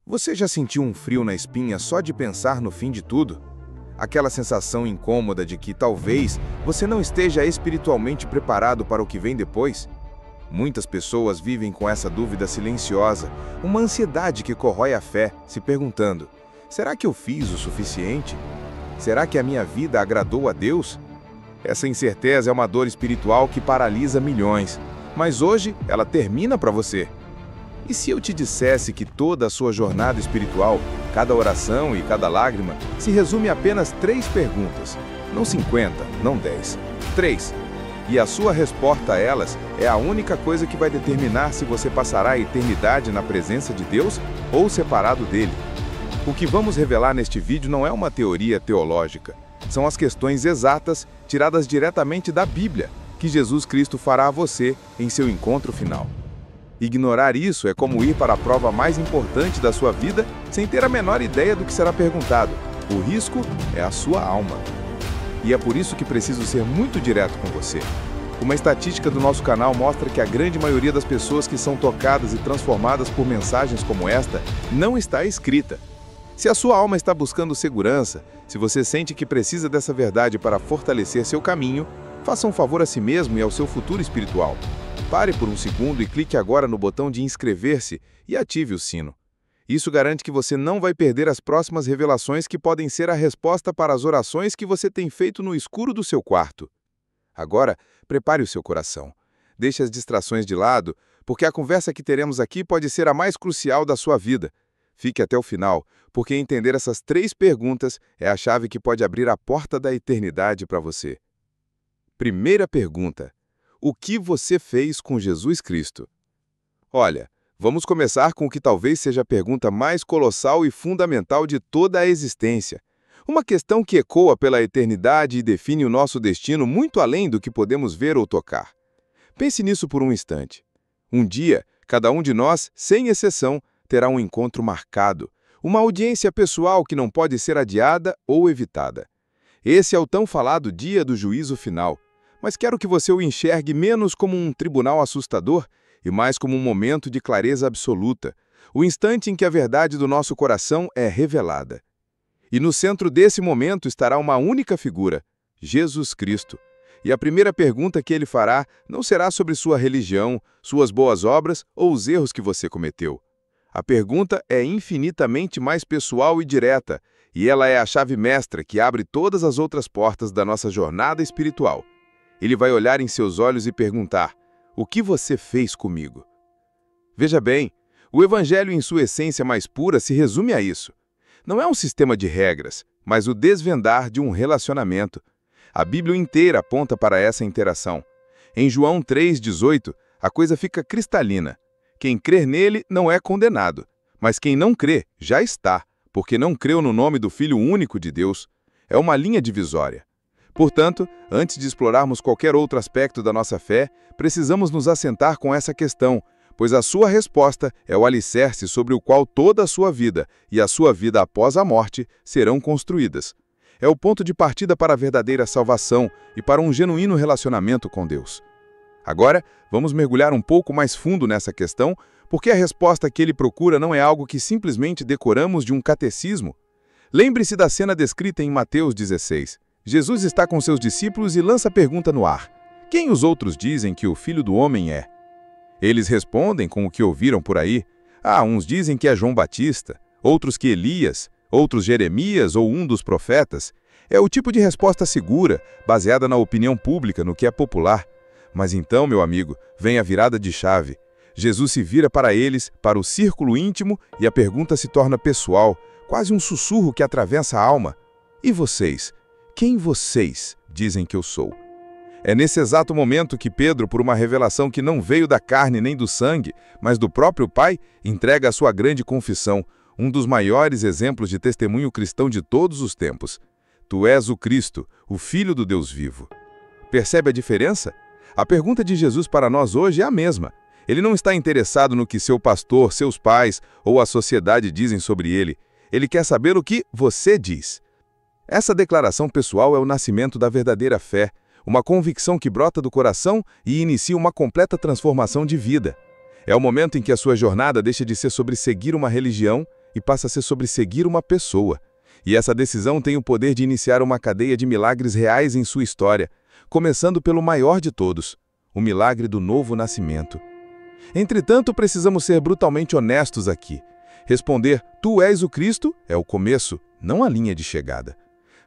Você já sentiu um frio na espinha só de pensar no fim de tudo? Aquela sensação incômoda de que talvez você não esteja espiritualmente preparado para o que vem depois? Muitas pessoas vivem com essa dúvida silenciosa, uma ansiedade que corrói a fé, se perguntando: será que eu fiz o suficiente? Será que a minha vida agradou a Deus? Essa incerteza é uma dor espiritual que paralisa milhões, mas hoje ela termina para você. E se eu te dissesse que toda a sua jornada espiritual, cada oração e cada lágrima, se resume a apenas 3 perguntas, não 50, não 10, 3. E a sua resposta a elas é a única coisa que vai determinar se você passará a eternidade na presença de Deus ou separado dele. O que vamos revelar neste vídeo não é uma teoria teológica, são as questões exatas tiradas diretamente da Bíblia, que Jesus Cristo fará a você em seu encontro final. Ignorar isso é como ir para a prova mais importante da sua vida sem ter a menor ideia do que será perguntado. O risco é a sua alma. E é por isso que preciso ser muito direto com você. Uma estatística do nosso canal mostra que a grande maioria das pessoas que são tocadas e transformadas por mensagens como esta não está escrita. Se a sua alma está buscando segurança, se você sente que precisa dessa verdade para fortalecer seu caminho, faça um favor a si mesmo e ao seu futuro espiritual. Pare por um segundo e clique agora no botão de inscrever-se e ative o sino. Isso garante que você não vai perder as próximas revelações que podem ser a resposta para as orações que você tem feito no escuro do seu quarto. Agora, prepare o seu coração. Deixe as distrações de lado, porque a conversa que teremos aqui pode ser a mais crucial da sua vida. Fique até o final, porque entender essas 3 perguntas é a chave que pode abrir a porta da eternidade para você. Primeira pergunta: o que você fez com Jesus Cristo? Olha, vamos começar com o que talvez seja a pergunta mais colossal e fundamental de toda a existência. Uma questão que ecoa pela eternidade e define o nosso destino muito além do que podemos ver ou tocar. Pense nisso por um instante. Um dia, cada um de nós, sem exceção, terá um encontro marcado, uma audiência pessoal que não pode ser adiada ou evitada. Esse é o tão falado dia do juízo final. Mas quero que você o enxergue menos como um tribunal assustador e mais como um momento de clareza absoluta, o instante em que a verdade do nosso coração é revelada. E no centro desse momento estará uma única figura, Jesus Cristo. E a primeira pergunta que ele fará não será sobre sua religião, suas boas obras ou os erros que você cometeu. A pergunta é infinitamente mais pessoal e direta, e ela é a chave mestra que abre todas as outras portas da nossa jornada espiritual. Ele vai olhar em seus olhos e perguntar: o que você fez comigo? Veja bem, o Evangelho em sua essência mais pura se resume a isso. Não é um sistema de regras, mas o desvendar de um relacionamento. A Bíblia inteira aponta para essa interação. Em João 3,18, a coisa fica cristalina. Quem crer nele não é condenado, mas quem não crê já está, porque não creu no nome do Filho único de Deus. É uma linha divisória. Portanto, antes de explorarmos qualquer outro aspecto da nossa fé, precisamos nos assentar com essa questão, pois a sua resposta é o alicerce sobre o qual toda a sua vida e a sua vida após a morte serão construídas. É o ponto de partida para a verdadeira salvação e para um genuíno relacionamento com Deus. Agora, vamos mergulhar um pouco mais fundo nessa questão, porque a resposta que ele procura não é algo que simplesmente decoramos de um catecismo. Lembre-se da cena descrita em Mateus 16. Jesus está com seus discípulos e lança a pergunta no ar: quem os outros dizem que o Filho do Homem é? Eles respondem com o que ouviram por aí. Uns dizem que é João Batista, outros que Elias, outros Jeremias ou um dos profetas. É o tipo de resposta segura, baseada na opinião pública, no que é popular. Mas então, meu amigo, vem a virada de chave. Jesus se vira para eles, para o círculo íntimo, e a pergunta se torna pessoal, quase um sussurro que atravessa a alma. E vocês? Quem vocês dizem que eu sou? É nesse exato momento que Pedro, por uma revelação que não veio da carne nem do sangue, mas do próprio Pai, entrega a sua grande confissão, um dos maiores exemplos de testemunho cristão de todos os tempos. Tu és o Cristo, o Filho do Deus vivo. Percebe a diferença? A pergunta de Jesus para nós hoje é a mesma. Ele não está interessado no que seu pastor, seus pais ou a sociedade dizem sobre ele. Ele quer saber o que você diz. Essa declaração pessoal é o nascimento da verdadeira fé, uma convicção que brota do coração e inicia uma completa transformação de vida. É o momento em que a sua jornada deixa de ser sobre seguir uma religião e passa a ser sobre seguir uma pessoa. E essa decisão tem o poder de iniciar uma cadeia de milagres reais em sua história, começando pelo maior de todos, o milagre do novo nascimento. Entretanto, precisamos ser brutalmente honestos aqui. Responder, tu és o Cristo, é o começo, não a linha de chegada.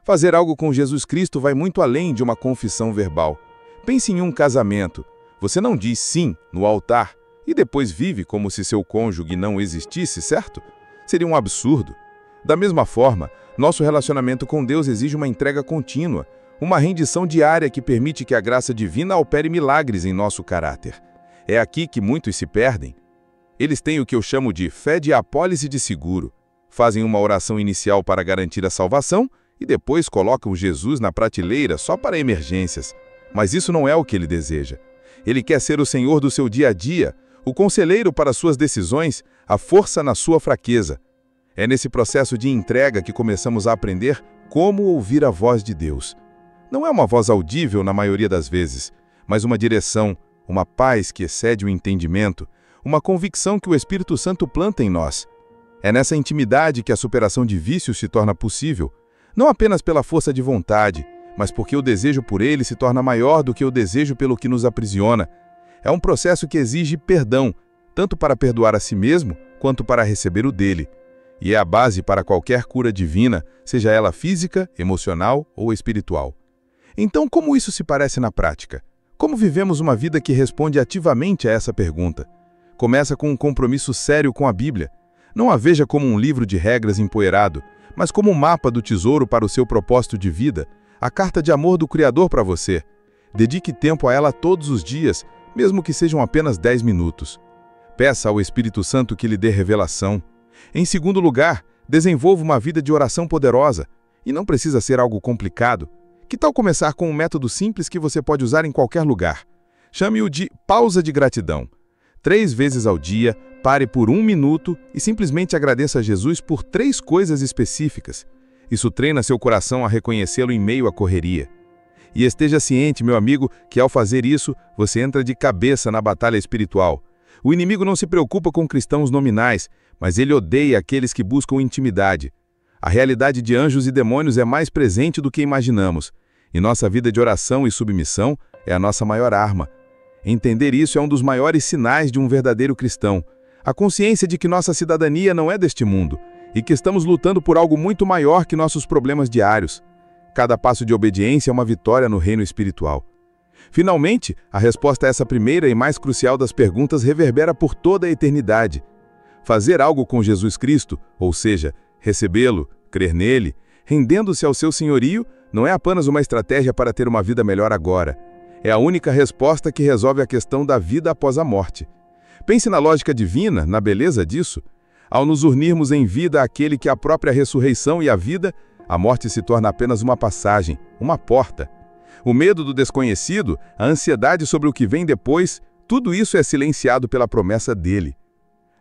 Fazer algo com Jesus Cristo vai muito além de uma confissão verbal. Pense em um casamento. Você não diz sim no altar e depois vive como se seu cônjuge não existisse, certo? Seria um absurdo. Da mesma forma, nosso relacionamento com Deus exige uma entrega contínua, uma rendição diária que permite que a graça divina opere milagres em nosso caráter. É aqui que muitos se perdem. Eles têm o que eu chamo de fé de apólice de seguro. Fazem uma oração inicial para garantir a salvação e depois colocam Jesus na prateleira só para emergências. Mas isso não é o que ele deseja. Ele quer ser o Senhor do seu dia a dia, o conselheiro para suas decisões, a força na sua fraqueza. É nesse processo de entrega que começamos a aprender como ouvir a voz de Deus. Não é uma voz audível na maioria das vezes, mas uma direção, uma paz que excede o entendimento, uma convicção que o Espírito Santo planta em nós. É nessa intimidade que a superação de vícios se torna possível, não apenas pela força de vontade, mas porque o desejo por ele se torna maior do que o desejo pelo que nos aprisiona. É um processo que exige perdão, tanto para perdoar a si mesmo, quanto para receber o dele. E é a base para qualquer cura divina, seja ela física, emocional ou espiritual. Então, como isso se parece na prática? Como vivemos uma vida que responde ativamente a essa pergunta? Começa com um compromisso sério com a Bíblia. Não a veja como um livro de regras empoeirado, mas como um mapa do tesouro para o seu propósito de vida, a carta de amor do Criador para você. Dedique tempo a ela todos os dias, mesmo que sejam apenas 10 minutos. Peça ao Espírito Santo que lhe dê revelação. Em segundo lugar, desenvolva uma vida de oração poderosa. E não precisa ser algo complicado. Que tal começar com um método simples que você pode usar em qualquer lugar? Chame-o de pausa de gratidão. 3 vezes ao dia, pare por 1 minuto e simplesmente agradeça a Jesus por 3 coisas específicas. Isso treina seu coração a reconhecê-lo em meio à correria. E esteja ciente, meu amigo, que ao fazer isso, você entra de cabeça na batalha espiritual. O inimigo não se preocupa com cristãos nominais, mas ele odeia aqueles que buscam intimidade. A realidade de anjos e demônios é mais presente do que imaginamos, e nossa vida de oração e submissão é a nossa maior arma. Entender isso é um dos maiores sinais de um verdadeiro cristão. A consciência de que nossa cidadania não é deste mundo, e que estamos lutando por algo muito maior que nossos problemas diários. Cada passo de obediência é uma vitória no reino espiritual. Finalmente, a resposta a essa primeira e mais crucial das perguntas reverbera por toda a eternidade. Fazer algo com Jesus Cristo, ou seja, recebê-lo, crer nele, rendendo-se ao seu senhorio, não é apenas uma estratégia para ter uma vida melhor agora. É a única resposta que resolve a questão da vida após a morte. Pense na lógica divina, na beleza disso. Ao nos unirmos em vida àquele que é a própria ressurreição e a vida, a morte se torna apenas uma passagem, uma porta. O medo do desconhecido, a ansiedade sobre o que vem depois, tudo isso é silenciado pela promessa dele.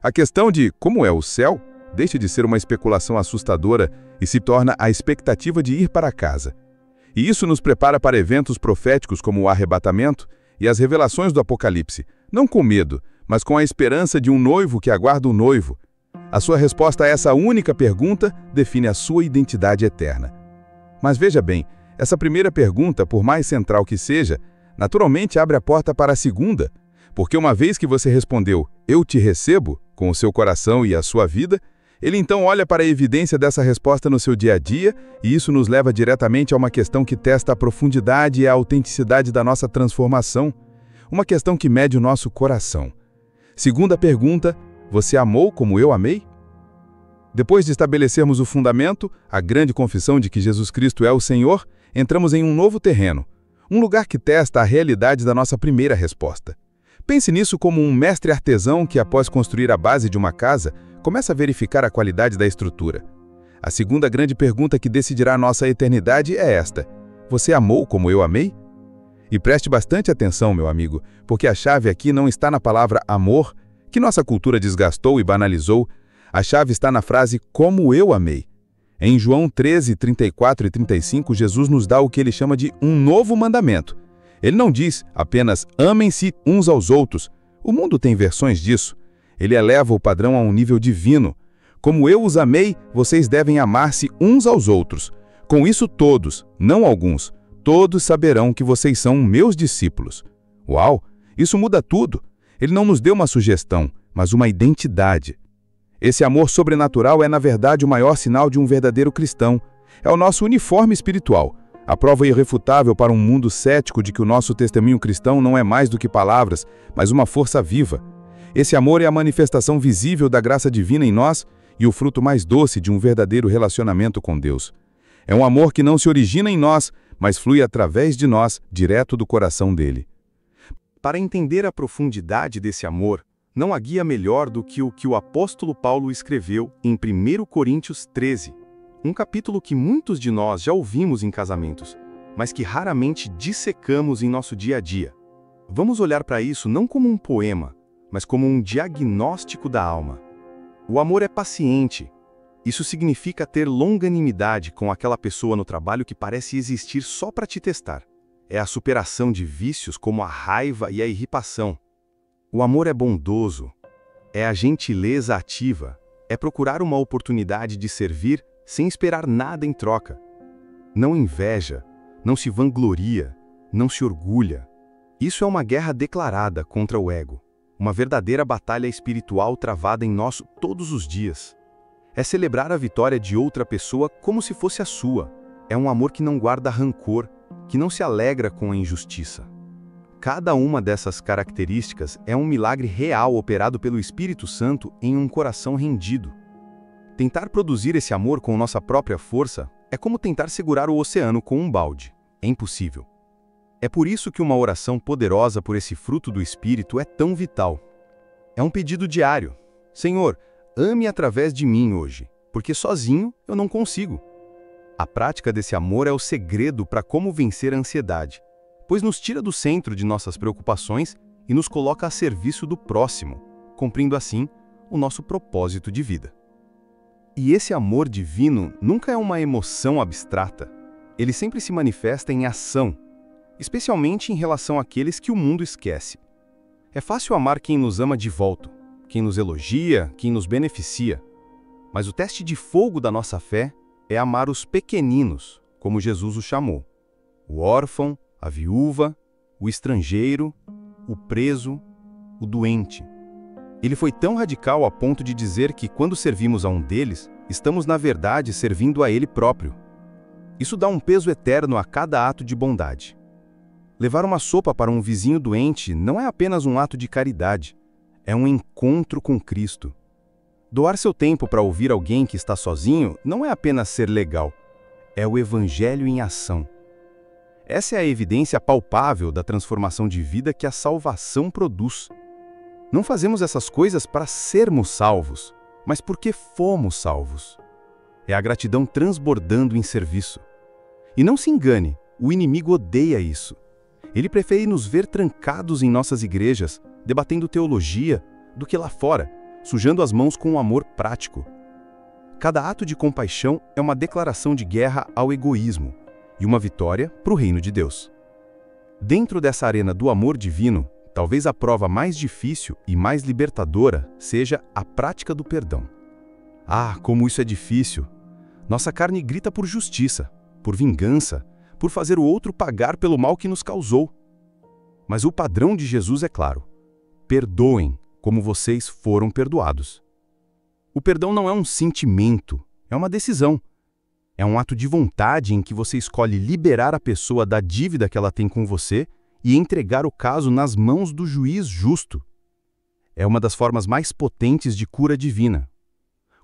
A questão de como é o céu deixa de ser uma especulação assustadora e se torna a expectativa de ir para casa. E isso nos prepara para eventos proféticos como o arrebatamento e as revelações do Apocalipse, não com medo, mas com a esperança de um noivo que aguarda o noivo. A sua resposta a essa única pergunta define a sua identidade eterna. Mas veja bem, essa primeira pergunta, por mais central que seja, naturalmente abre a porta para a segunda, porque uma vez que você respondeu, eu te recebo, com o seu coração e a sua vida, ele então olha para a evidência dessa resposta no seu dia a dia, e isso nos leva diretamente a uma questão que testa a profundidade e a autenticidade da nossa transformação, uma questão que mede o nosso coração. Segunda pergunta, você amou como eu amei? Depois de estabelecermos o fundamento, a grande confissão de que Jesus Cristo é o Senhor, entramos em um novo terreno, um lugar que testa a realidade da nossa primeira resposta. Pense nisso como um mestre artesão que, após construir a base de uma casa, começa a verificar a qualidade da estrutura. A segunda grande pergunta que decidirá a nossa eternidade é esta: você amou como eu amei? E preste bastante atenção, meu amigo, porque a chave aqui não está na palavra amor, que nossa cultura desgastou e banalizou. A chave está na frase como eu amei. Em João 13, 34 e 35, Jesus nos dá o que ele chama de um novo mandamento. Ele não diz apenas amem-se uns aos outros. O mundo tem versões disso. Ele eleva o padrão a um nível divino. Como eu os amei, vocês devem amar-se uns aos outros. Com isso todos, não alguns, todos saberão que vocês são meus discípulos. Uau! Isso muda tudo. Ele não nos deu uma sugestão, mas uma identidade. Esse amor sobrenatural é, na verdade, o maior sinal de um verdadeiro cristão. É o nosso uniforme espiritual, a prova irrefutável para um mundo cético de que o nosso testemunho cristão não é mais do que palavras, mas uma força viva. Esse amor é a manifestação visível da graça divina em nós e o fruto mais doce de um verdadeiro relacionamento com Deus. É um amor que não se origina em nós, mas flui através de nós, direto do coração dele. Para entender a profundidade desse amor, não há guia melhor do que o apóstolo Paulo escreveu em 1 Coríntios 13, um capítulo que muitos de nós já ouvimos em casamentos, mas que raramente dissecamos em nosso dia a dia. Vamos olhar para isso não como um poema, mas como um diagnóstico da alma. O amor é paciente. Isso significa ter longanimidade com aquela pessoa no trabalho que parece existir só para te testar. É a superação de vícios como a raiva e a irritação. O amor é bondoso. É a gentileza ativa. É procurar uma oportunidade de servir sem esperar nada em troca. Não inveja, não se vangloria, não se orgulha. Isso é uma guerra declarada contra o ego. Uma verdadeira batalha espiritual travada em nós todos os dias. É celebrar a vitória de outra pessoa como se fosse a sua. É um amor que não guarda rancor, que não se alegra com a injustiça. Cada uma dessas características é um milagre real operado pelo Espírito Santo em um coração rendido. Tentar produzir esse amor com nossa própria força é como tentar segurar o oceano com um balde. É impossível. É por isso que uma oração poderosa por esse fruto do Espírito é tão vital. É um pedido diário. Senhor, ame através de mim hoje, porque sozinho eu não consigo. A prática desse amor é o segredo para como vencer a ansiedade, pois nos tira do centro de nossas preocupações e nos coloca a serviço do próximo, cumprindo assim o nosso propósito de vida. E esse amor divino nunca é uma emoção abstrata. Ele sempre se manifesta em ação, especialmente em relação àqueles que o mundo esquece. É fácil amar quem nos ama de volta, quem nos elogia, quem nos beneficia. Mas o teste de fogo da nossa fé é amar os pequeninos, como Jesus os chamou. O órfão, a viúva, o estrangeiro, o preso, o doente. Ele foi tão radical a ponto de dizer que quando servimos a um deles, estamos na verdade servindo a ele próprio. Isso dá um peso eterno a cada ato de bondade. Levar uma sopa para um vizinho doente não é apenas um ato de caridade, é um encontro com Cristo. Doar seu tempo para ouvir alguém que está sozinho não é apenas ser legal, é o Evangelho em ação. Essa é a evidência palpável da transformação de vida que a salvação produz. Não fazemos essas coisas para sermos salvos, mas porque fomos salvos. É a gratidão transbordando em serviço. E não se engane, o inimigo odeia isso. Ele prefere nos ver trancados em nossas igrejas, debatendo teologia, do que lá fora, sujando as mãos com um amor prático. Cada ato de compaixão é uma declaração de guerra ao egoísmo e uma vitória para o reino de Deus. Dentro dessa arena do amor divino, talvez a prova mais difícil e mais libertadora seja a prática do perdão. Ah, como isso é difícil! Nossa carne grita por justiça, por vingança, por fazer o outro pagar pelo mal que nos causou. Mas o padrão de Jesus é claro. Perdoem, como vocês foram perdoados. O perdão não é um sentimento, é uma decisão. É um ato de vontade em que você escolhe liberar a pessoa da dívida que ela tem com você e entregar o caso nas mãos do juiz justo. É uma das formas mais potentes de cura divina.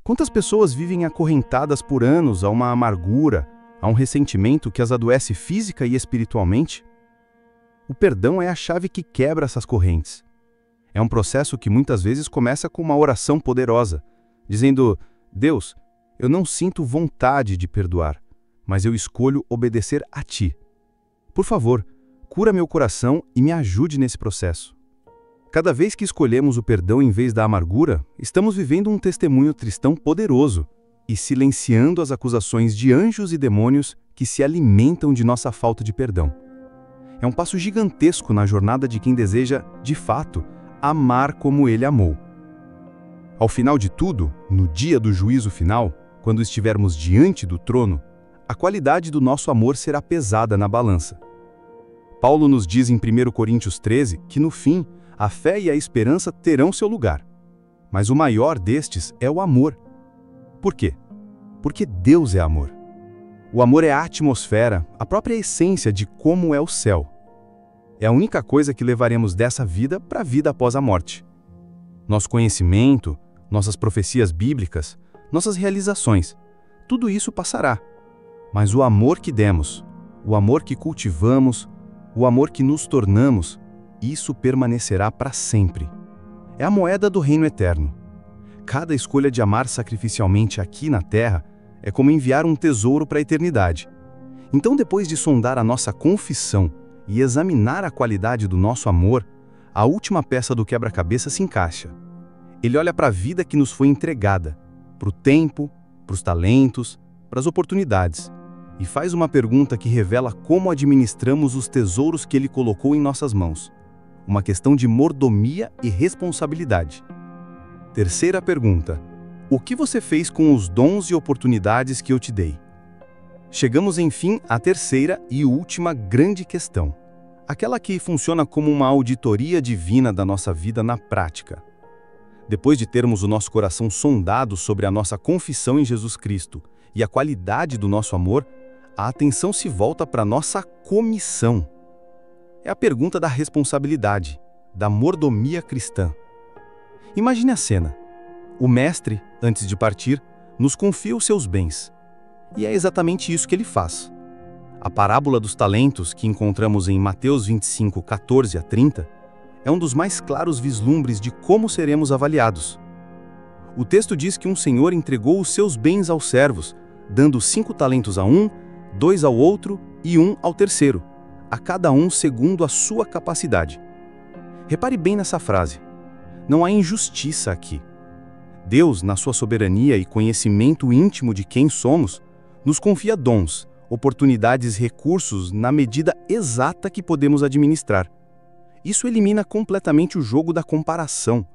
Quantas pessoas vivem acorrentadas por anos a uma amargura, a um ressentimento que as adoece física e espiritualmente? O perdão é a chave que quebra essas correntes. É um processo que muitas vezes começa com uma oração poderosa, dizendo: Deus, eu não sinto vontade de perdoar, mas eu escolho obedecer a Ti. Por favor, cura meu coração e me ajude nesse processo. Cada vez que escolhemos o perdão em vez da amargura, estamos vivendo um testemunho cristão poderoso e silenciando as acusações de anjos e demônios que se alimentam de nossa falta de perdão. É um passo gigantesco na jornada de quem deseja, de fato, amar como Ele amou. Ao final de tudo, no dia do juízo final, quando estivermos diante do trono, a qualidade do nosso amor será pesada na balança. Paulo nos diz em 1 Coríntios 13 que, no fim, a fé e a esperança terão seu lugar. Mas o maior destes é o amor. Por quê? Porque Deus é amor. O amor é a atmosfera, a própria essência de como é o céu. É a única coisa que levaremos dessa vida para a vida após a morte. Nosso conhecimento, nossas profecias bíblicas, nossas realizações, tudo isso passará. Mas o amor que demos, o amor que cultivamos, o amor que nos tornamos, isso permanecerá para sempre. É a moeda do reino eterno. Cada escolha de amar sacrificialmente aqui na terra é como enviar um tesouro para a eternidade. Então, depois de sondar a nossa confissão e examinar a qualidade do nosso amor, a última peça do quebra-cabeça se encaixa. Ele olha para a vida que nos foi entregada, para o tempo, para os talentos, para as oportunidades, e faz uma pergunta que revela como administramos os tesouros que ele colocou em nossas mãos. Uma questão de mordomia e responsabilidade. Terceira pergunta: o que você fez com os dons e oportunidades que eu te dei? Chegamos, enfim, à terceira e última grande questão. Aquela que funciona como uma auditoria divina da nossa vida na prática. Depois de termos o nosso coração sondado sobre a nossa confissão em Jesus Cristo e a qualidade do nosso amor, a atenção se volta para a nossa comissão. É a pergunta da responsabilidade, da mordomia cristã. Imagine a cena. O mestre, antes de partir, nos confia os seus bens. E é exatamente isso que ele faz. A parábola dos talentos, que encontramos em Mateus 25, 14 a 30, é um dos mais claros vislumbres de como seremos avaliados. O texto diz que um senhor entregou os seus bens aos servos, dando 5 talentos a um, 2 ao outro e 1 ao terceiro, a cada um segundo a sua capacidade. Repare bem nessa frase. Não há injustiça aqui. Deus, na sua soberania e conhecimento íntimo de quem somos, nos confia dons, oportunidades e recursos na medida exata que podemos administrar. Isso elimina completamente o jogo da comparação.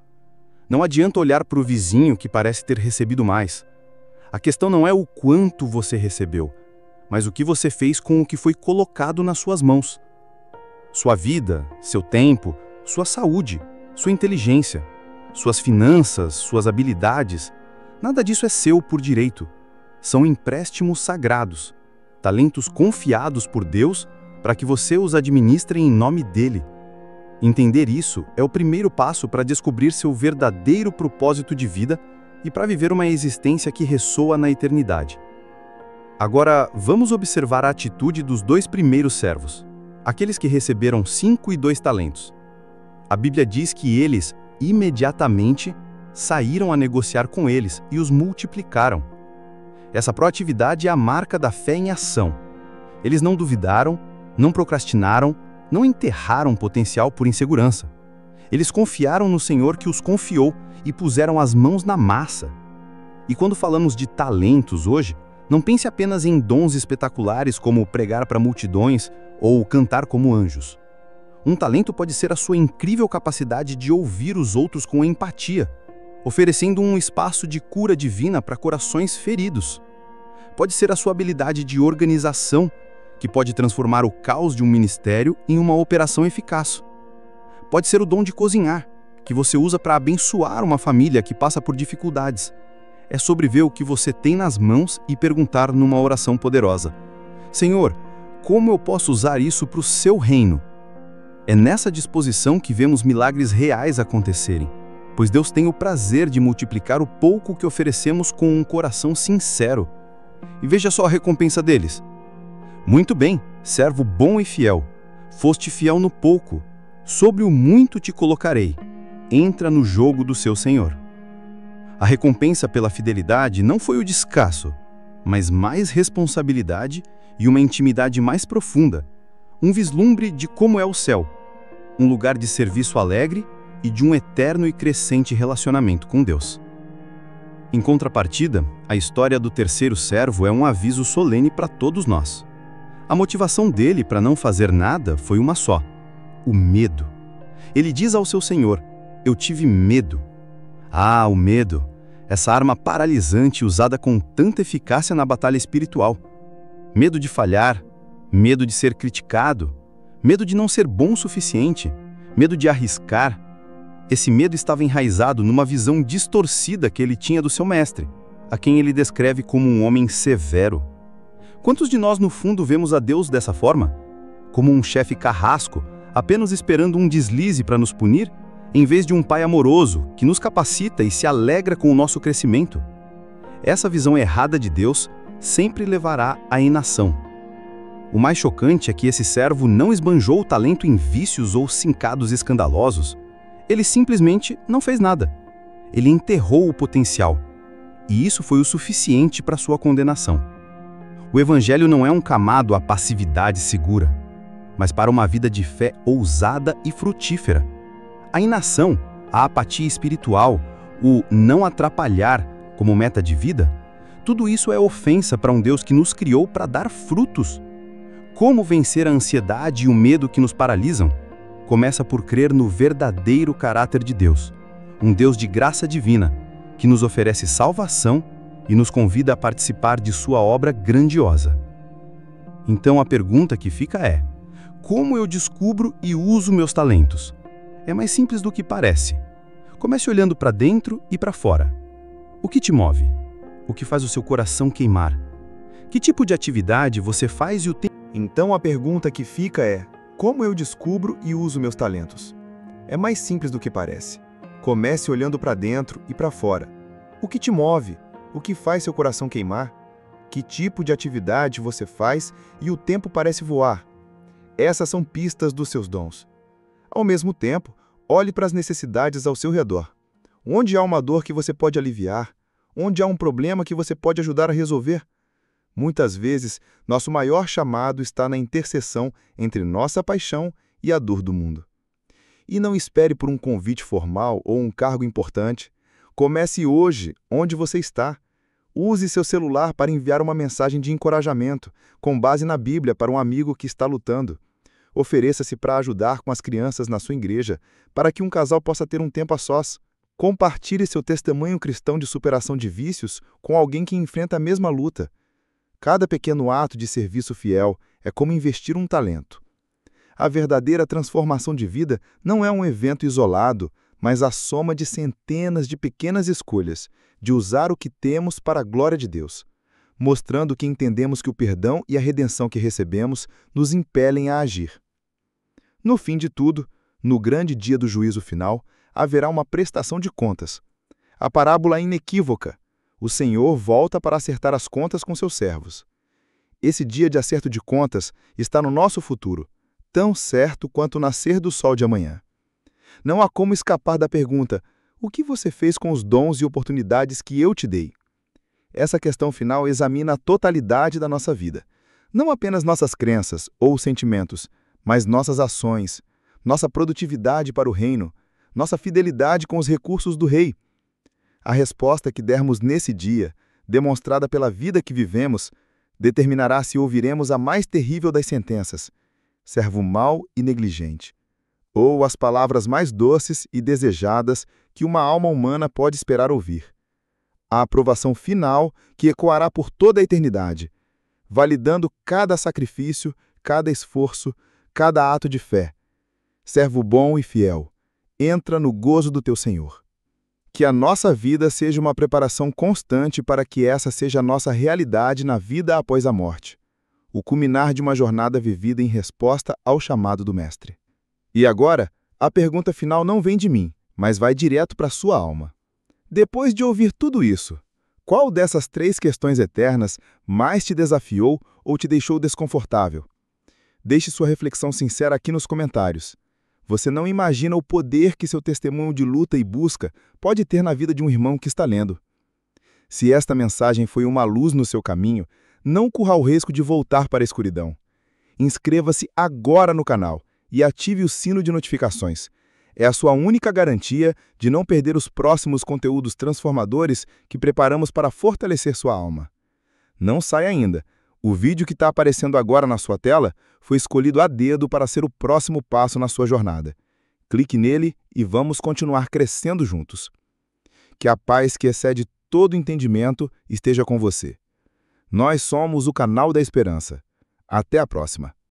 Não adianta olhar para o vizinho que parece ter recebido mais. A questão não é o quanto você recebeu, mas o que você fez com o que foi colocado nas suas mãos. Sua vida, seu tempo, sua saúde, sua inteligência, suas finanças, suas habilidades, nada disso é seu por direito. São empréstimos sagrados, talentos confiados por Deus para que você os administre em nome dele. Entender isso é o primeiro passo para descobrir seu verdadeiro propósito de vida e para viver uma existência que ressoa na eternidade. Agora, vamos observar a atitude dos 2 primeiros servos, aqueles que receberam 5 e 2 talentos. A Bíblia diz que eles, imediatamente, saíram a negociar com eles e os multiplicaram. Essa proatividade é a marca da fé em ação. Eles não duvidaram, não procrastinaram, não enterraram potencial por insegurança. Eles confiaram no Senhor que os confiou e puseram as mãos na massa. E quando falamos de talentos hoje, não pense apenas em dons espetaculares como pregar para multidões ou cantar como anjos. Um talento pode ser a sua incrível capacidade de ouvir os outros com empatia, oferecendo um espaço de cura divina para corações feridos. Pode ser a sua habilidade de organização, que pode transformar o caos de um ministério em uma operação eficaz. Pode ser o dom de cozinhar, que você usa para abençoar uma família que passa por dificuldades. É sobre ver o que você tem nas mãos e perguntar numa oração poderosa: Senhor, como eu posso usar isso para o seu reino? É nessa disposição que vemos milagres reais acontecerem, pois Deus tem o prazer de multiplicar o pouco que oferecemos com um coração sincero. E veja só a recompensa deles. Muito bem, servo bom e fiel. Foste fiel no pouco, sobre o muito te colocarei. Entra no jogo do seu Senhor. A recompensa pela fidelidade não foi o descasso, mas mais responsabilidade e uma intimidade mais profunda, um vislumbre de como é o céu, um lugar de serviço alegre e de um eterno e crescente relacionamento com Deus. Em contrapartida, a história do terceiro servo é um aviso solene para todos nós. A motivação dele para não fazer nada foi uma só: o medo. Ele diz ao seu senhor: eu tive medo. Ah, o medo, essa arma paralisante usada com tanta eficácia na batalha espiritual. Medo de falhar, medo de ser criticado, medo de não ser bom o suficiente, medo de arriscar. Esse medo estava enraizado numa visão distorcida que ele tinha do seu mestre, a quem ele descreve como um homem severo. Quantos de nós, no fundo, vemos a Deus dessa forma? Como um chefe carrasco, apenas esperando um deslize para nos punir, em vez de um pai amoroso que nos capacita e se alegra com o nosso crescimento. Essa visão errada de Deus sempre levará à inação. O mais chocante é que esse servo não esbanjou o talento em vícios ou sincados escandalosos. Ele simplesmente não fez nada. Ele enterrou o potencial. E isso foi o suficiente para sua condenação. O Evangelho não é um chamado à passividade segura, mas para uma vida de fé ousada e frutífera. A inação, a apatia espiritual, o não atrapalhar como meta de vida, tudo isso é ofensa para um Deus que nos criou para dar frutos. Como vencer a ansiedade e o medo que nos paralisam? Começa por crer no verdadeiro caráter de Deus, um Deus de graça divina, que nos oferece salvação e nos convida a participar de sua obra grandiosa. Então a pergunta que fica é: como eu descubro e uso meus talentos? É mais simples do que parece. Comece olhando para dentro e para fora. O que te move? O que faz o seu coração queimar? Que tipo de atividade você faz e o tempo? Então a pergunta que fica é: como eu descubro e uso meus talentos? É mais simples do que parece. Comece olhando para dentro e para fora. O que te move? O que faz seu coração queimar? Que tipo de atividade você faz e o tempo parece voar? Essas são pistas dos seus dons. Ao mesmo tempo, olhe para as necessidades ao seu redor. Onde há uma dor que você pode aliviar? Onde há um problema que você pode ajudar a resolver? Muitas vezes, nosso maior chamado está na interseção entre nossa paixão e a dor do mundo. E não espere por um convite formal ou um cargo importante. Comece hoje, onde você está. Use seu celular para enviar uma mensagem de encorajamento, com base na Bíblia, para um amigo que está lutando. Ofereça-se para ajudar com as crianças na sua igreja, para que um casal possa ter um tempo a sós. Compartilhe seu testemunho cristão de superação de vícios com alguém que enfrenta a mesma luta. Cada pequeno ato de serviço fiel é como investir um talento. A verdadeira transformação de vida não é um evento isolado, mas a soma de centenas de pequenas escolhas, de usar o que temos para a glória de Deus, mostrando que entendemos que o perdão e a redenção que recebemos nos impelem a agir. No fim de tudo, no grande dia do juízo final, haverá uma prestação de contas. A parábola é inequívoca. O Senhor volta para acertar as contas com seus servos. Esse dia de acerto de contas está no nosso futuro, tão certo quanto o nascer do sol de amanhã. Não há como escapar da pergunta: o que você fez com os dons e oportunidades que eu te dei? Essa questão final examina a totalidade da nossa vida. Não apenas nossas crenças ou sentimentos, mas nossas ações, nossa produtividade para o reino, nossa fidelidade com os recursos do Rei. A resposta que dermos nesse dia, demonstrada pela vida que vivemos, determinará se ouviremos a mais terrível das sentenças: servo mau e negligente, ou as palavras mais doces e desejadas que uma alma humana pode esperar ouvir. A aprovação final que ecoará por toda a eternidade, validando cada sacrifício, cada esforço, cada ato de fé. Servo bom e fiel, entra no gozo do teu Senhor. Que a nossa vida seja uma preparação constante para que essa seja a nossa realidade na vida após a morte, o culminar de uma jornada vivida em resposta ao chamado do Mestre. E agora, a pergunta final não vem de mim, mas vai direto para a sua alma. Depois de ouvir tudo isso, qual dessas 3 questões eternas mais te desafiou ou te deixou desconfortável? Deixe sua reflexão sincera aqui nos comentários. Você não imagina o poder que seu testemunho de luta e busca pode ter na vida de um irmão que está lendo. Se esta mensagem foi uma luz no seu caminho, não corra o risco de voltar para a escuridão. Inscreva-se agora no canal e ative o sino de notificações. É a sua única garantia de não perder os próximos conteúdos transformadores que preparamos para fortalecer sua alma. Não saia ainda. O vídeo que está aparecendo agora na sua tela foi escolhido a dedo para ser o próximo passo na sua jornada. Clique nele e vamos continuar crescendo juntos. Que a paz que excede todo entendimento esteja com você. Nós somos o canal da esperança. Até a próxima.